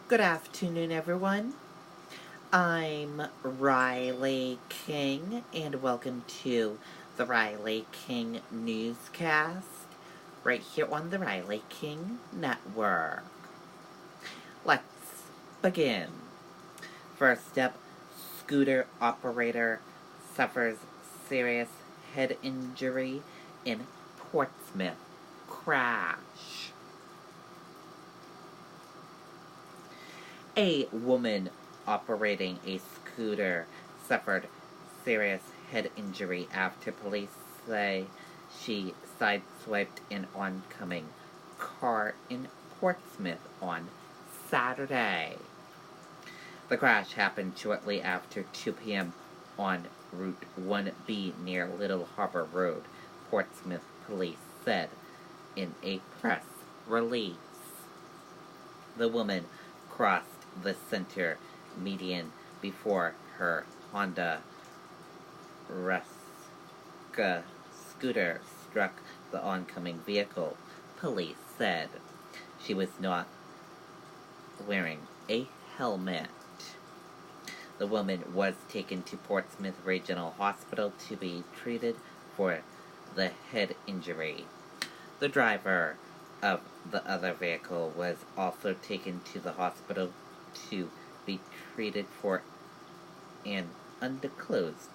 Good afternoon, everyone. I'm Riley King, and welcome to the Riley King Newscast, right here on the Riley King Network. Let's begin. First up, scooter operator suffers serious head injury in Portsmouth crash. A woman operating a scooter suffered serious head injury after police say she sideswiped an oncoming car in Portsmouth on Saturday. The crash happened shortly after 2 p.m. on Route 1B near Little Harbor Road, Portsmouth police said in a press release. The woman crossed the center median before her Honda Ruska scooter struck the oncoming vehicle, police said. She was not wearing a helmet. The woman was taken to Portsmouth Regional Hospital to be treated for the head injury. The driver of the other vehicle was also taken to the hospital to be treated for an undisclosed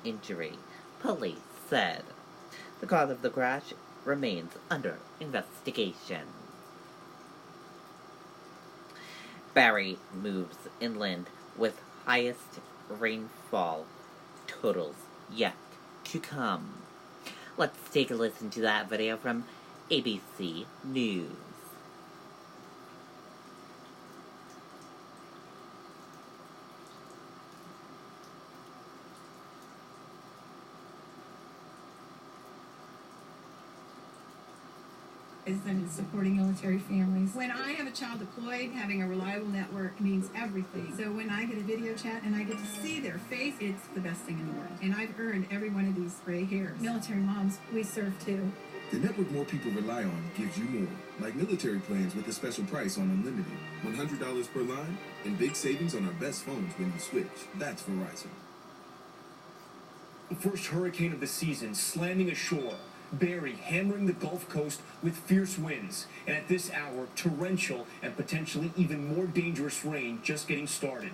injury, police said. The cause of the crash remains under investigation. Barrie moves inland with highest rainfall totals yet to come. Let's take a listen to that video from ABC News. And supporting military families. When I have a child deployed, having a reliable network means everything. So when I get a video chat and I get to see their face, it's the best thing in the world. And I've earned every one of these gray hairs. Military moms, we serve too. The network more people rely on gives you more, like military plans with a special price on Unlimited. $100 per line and big savings on our best phones when you switch. That's Verizon. First hurricane of the season slamming ashore. Barrie hammering the Gulf Coast with fierce winds, and at this hour, torrential and potentially even more dangerous rain just getting started.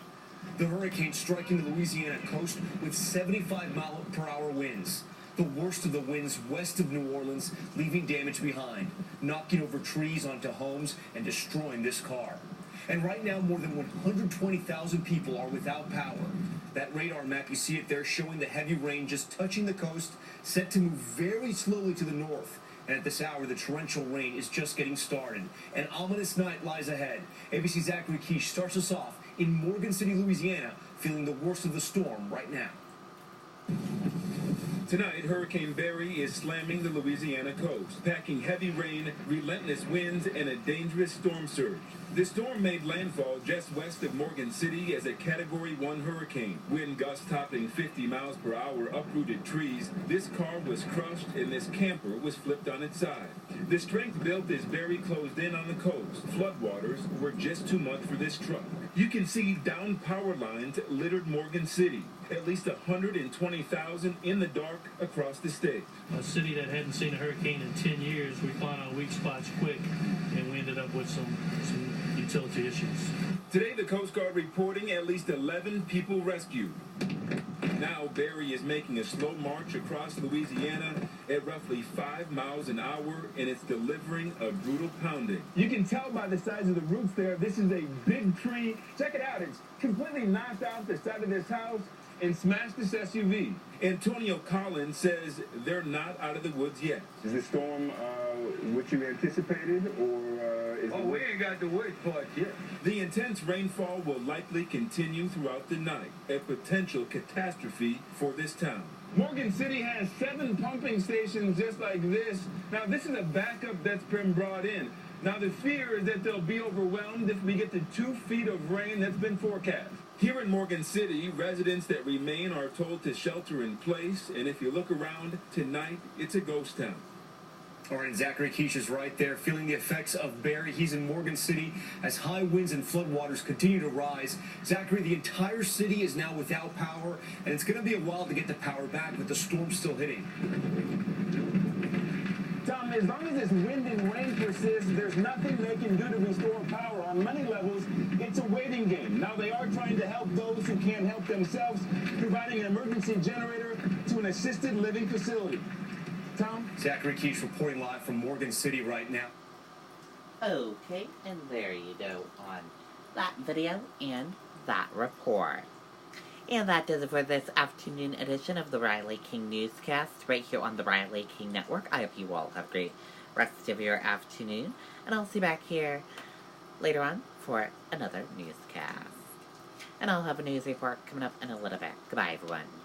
The hurricane striking the Louisiana coast with 75-mile-per-hour winds. The worst of the winds west of New Orleans, leaving damage behind, knocking over trees onto homes and destroying this car. And right now, more than 120,000 people are without power. That radar map, you see it there, showing the heavy rain just touching the coast, set to move very slowly to the north. And at this hour, the torrential rain is just getting started. An ominous night lies ahead. ABC's Zachary Keish starts us off in Morgan City, Louisiana, feeling the worst of the storm right now. Tonight, Hurricane Barrie is slamming the Louisiana coast, packing heavy rain, relentless winds, and a dangerous storm surge. The storm made landfall just west of Morgan City as a Category 1 hurricane. Wind gusts topping 50 miles per hour uprooted trees. This car was crushed and this camper was flipped on its side. The strength built as Barrie closed in on the coast. Floodwaters were just too much for this truck. You can see downed power lines littered Morgan City. At least 120,000 in the dark across the state. A city that hadn't seen a hurricane in 10 years, we found our weak spots quick, and we ended up with some utility issues. Today, the Coast Guard reporting at least 11 people rescued. Now, Barrie is making a slow march across Louisiana at roughly 5 miles an hour, and it's delivering a brutal pounding. You can tell by the size of the roots there, this is a big tree. Check it out, it's completely knocked out the side of this house and smashed this SUV. Antonio Collins says they're not out of the woods yet. Is the storm what you anticipated, or is we ain't got the worst part yet. The intense rainfall will likely continue throughout the night, a potential catastrophe for this town. Morgan City has 7 pumping stations just like this. Now, this is a backup that's been brought in. Now, the fear is that they'll be overwhelmed if we get to 2 feet of rain that's been forecast. Here in Morgan City, residents that remain are told to shelter in place, and if you look around, tonight, it's a ghost town. All right, and Zachary Keish is right there, feeling the effects of Barry. He's in Morgan City as high winds and floodwaters continue to rise. Zachary, the entire city is now without power, and it's going to be a while to get the power back with the storm still hitting. Tom, as long as this wind and rain persists, there's nothing they can do to restore power. On many levels, it's a waiting game. Now they are trying to help those who can't help themselves, providing an emergency generator to an assisted living facility. Tom? Zachary Keish reporting live from Morgan City right now. Okay, and there you go on that video and that report. And that does it for this afternoon edition of the Riley King Newscast right here on the Riley King Network. I hope you all have a great rest of your afternoon, and I'll see you back here later on for another newscast. And I'll have a news report coming up in a little bit. Goodbye, everyone.